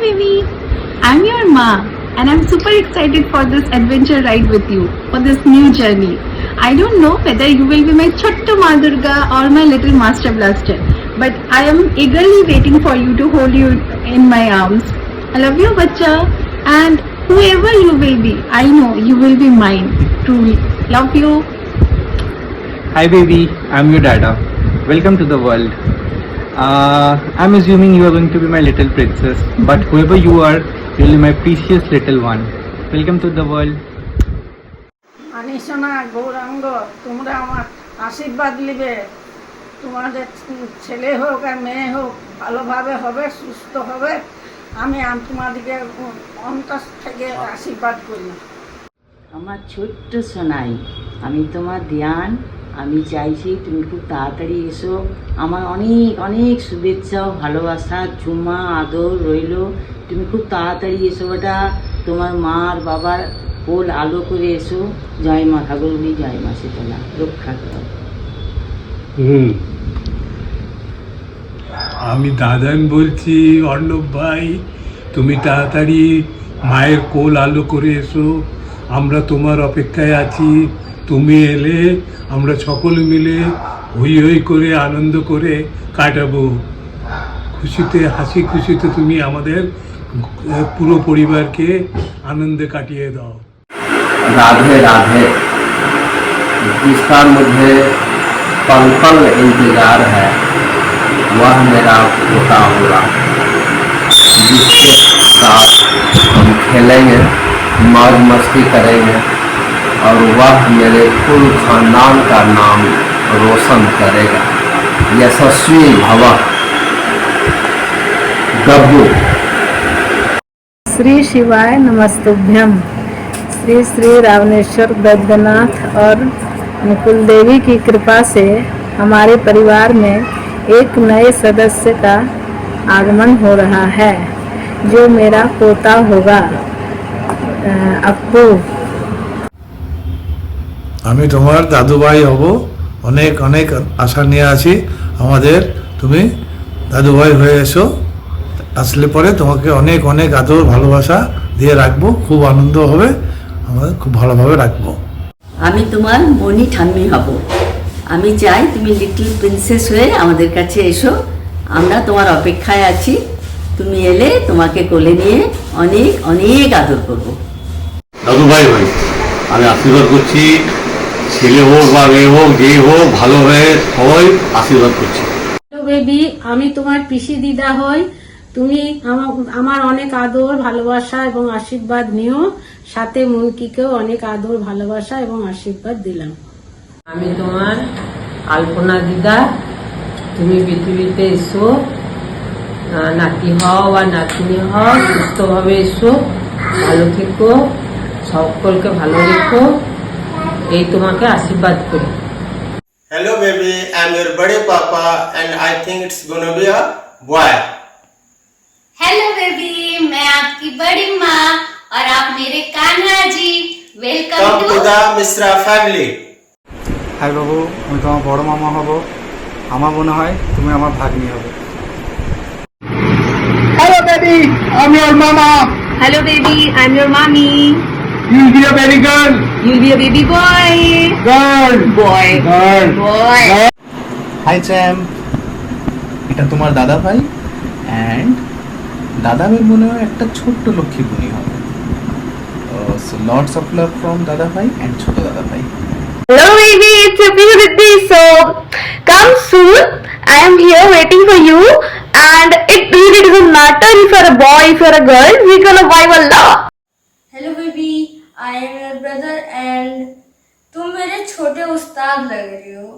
baby, I'm your ma and I'm super excited for this adventure ride with you, for this new journey. I don't know whether you will be my Chotto Ma Durga or my little Master Blaster, but I am eagerly waiting for you to hold you in my arms. I love you, bacha, and whoever you will be, I know you will be mine, truly. Love you. Hi baby, I'm your dada. Welcome to the world. I'm assuming you are going to be my little princess, but whoever you are, you'll be my precious little one. Welcome to the world. আনিসোনা Gauranga, তোমরা আমার আশীর্বাদ নিবে। তোমাদের ছেলে হোক আর মেয়ে হোক ভালোভাবে হবে, সুস্থ হবে, আমি তোমাদেরকে অন্তর থেকে আশীর্বাদ করি। আমার ছোট্ট সোনাই, আমি তোমার ধ্যান, আমি চাইছি তুমি খুব তাড়াতাড়ি এসো। আমার অনেক অনেক শুভেচ্ছা ও ভালোবাসা, চুমা আদর রইল। তুমি খুব তাড়াতাড়ি এসো বেটা, তোমার মা আর বাবার কোল আলো করে এসো। জয় মা ঠাকুরবি, জয় মা শীতলা, রক্ষা করো। আমি দাদান বলছি, অর্ণব ভাই, তুমি তাড়াতাড়ি মায়ের কোল আলো করে এসো। আমরা তোমার অপেক্ষায় আছি। তুমি এলে আমরা সকলে মিলে হই হই করে আনন্দ করে কাটাবো। খুশিতে, হাসি খুশিতে তুমি আমাদের পুরো পরিবারকে আনন্দে काटिए दाओ। राधे राधे। जिसका मुझे पल पल इंतजार है वह मेरा पोता होगा, जिसके साथ हम खेलेंगे, मौज मस्ती करेंगे और वह मेरे कुल खानदान का नाम रोशन करेगा। यशस्वी भव गब्बू। श्री शिवाय नमस्तुभ्यम। श्री श्री रावणेश्वर वैद्यनाथ और मुकुल देवी की कृपा से हमारे परिवार में एक नए सदस्य का आगमन हो रहा है, जो मेरा पोता होगा, अप्पू। আমি তোমার দাদু ভাই হব, অনেক অনেক আশা নিয়ে আছি। আমাদের তুমি দাদু ভাই হয়ে এসো। আসলে পরে তোমাকে অনেক অনেক আদর ভালোবাসা দিয়ে রাখবো, খুব আনন্দ হবে, আমাদের খুব ভালোভাবে রাখবো। আমি তোমার মনি ঠাম্মি হব। আমি চাই তুমি লিটল প্রিন্সেস হয়ে আমাদের কাছে এসো। আমরা তোমার অপেক্ষায় আছি। তুমি এলে তোমাকে কোলে নিয়ে অনেক অনেক আদর করব। দাদু ভাই ভাই, আমি আশীর্বাদ করছি, ছেলে হোক বা মেয়ে হোক, যে হোক, ভালো হয়ে সবাই আশীর্বাদ করছি। হ্যালো বেবি, আমি তোমার পিসি দিদা হই। তুমি আমার অনেক আদর ভালোবাসা এবং আশীর্বাদ নিও। সাথে মনকিকেও অনেক আদর ভালোবাসা এবং আশীর্বাদ দিলাম। আমি তোমার আলপনা দিদা। তুমি পৃথিবীতে এসো, নাতি হও বা নাতনি হও, সুস্থভাবে এসো, ভালো থেকো, সকলকে ভালো রেখো, এই তোমাকে আশীর্বাদ করি। Hello baby, I'm your bade papa and I think it's gonna be a boy. Hello baby, मैं आपकी बड़ी माँ और आप मेरे Kanha ji. Welcome to the Mishra family. Hi বাবু, আমি তোমার বড় মামা হব। আমার মনে হয় তুমি আমার ভাগ্নি হবে। হ্যালো বেবি, আমি ওর মামা। Hello baby, I'm your mommy. You be a baby girl. You'll be a baby boy. Girl Boy. Girl Boy. Hi champ, এটা তোমার দাদা ভাই অ্যান্ড দাদা ভাই মনে হয় একটা ছোট্ট লক্ষ্মী বুনি হবে। So lots of love from দাদা ভাই অ্যান্ড ছোট দাদা ভাই। Hello baby, it's your Riddhi. So come soon. I am here waiting for you. And it really doesn't matter if you're a boy, if you're a girl. We're gonna vibe a lot. Hello baby, I am your brother and तुम मेरे छोटे उस्ताद लग रही हो।